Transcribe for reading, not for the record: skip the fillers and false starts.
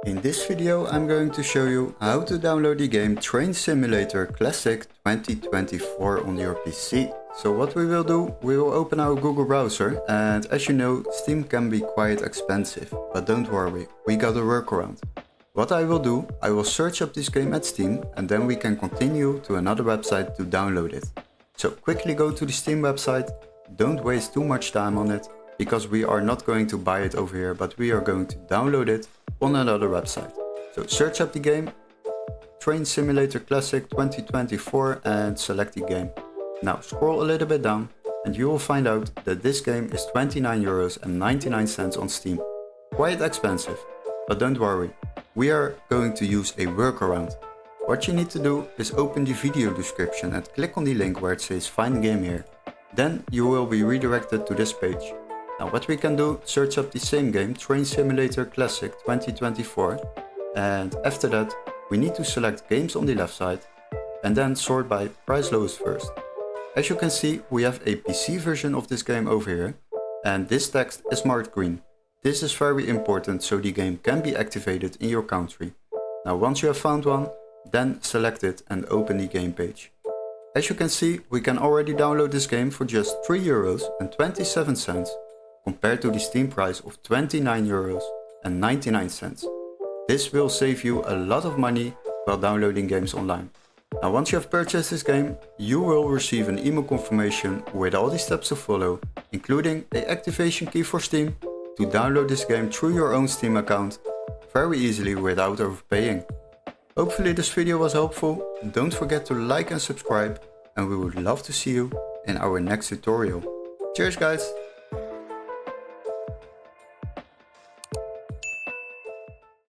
In this video I'm going to show you how to download the game Train Simulator Classic 2024 on your PC. So what we will do, we will open our Google browser, and as you know, Steam can be quite expensive, but don't worry, we got a workaround. What I will do, I will search up this game at Steam and then we can continue to another website to download it. So quickly go to the Steam website, don't waste too much time on it, because we are not going to buy it over here, but we are going to download it on another website. So search up the game, Train Simulator Classic 2024, and select the game. Now scroll a little bit down and you will find out that this game is €29.99 on Steam. Quite expensive, but don't worry, we are going to use a workaround. What you need to do is open the video description and click on the link where it says find game here. Then you will be redirected to this page. Now what we can do, search up the same game, Train Simulator Classic 2024, and after that we need to select games on the left side and then sort by price lowest first. As you can see, we have a PC version of this game over here, and this text is marked green. This is very important so the game can be activated in your country. Now once you have found one, then select it and open the game page. As you can see, we can already download this game for just €3.27 compared to the Steam price of €29.99. This will save you a lot of money while downloading games online. Now once you have purchased this game, you will receive an email confirmation with all the steps to follow, including an activation key for Steam, to download this game through your own Steam account very easily without overpaying. Hopefully this video was helpful. Don't forget to like and subscribe, and we would love to see you in our next tutorial. Cheers guys!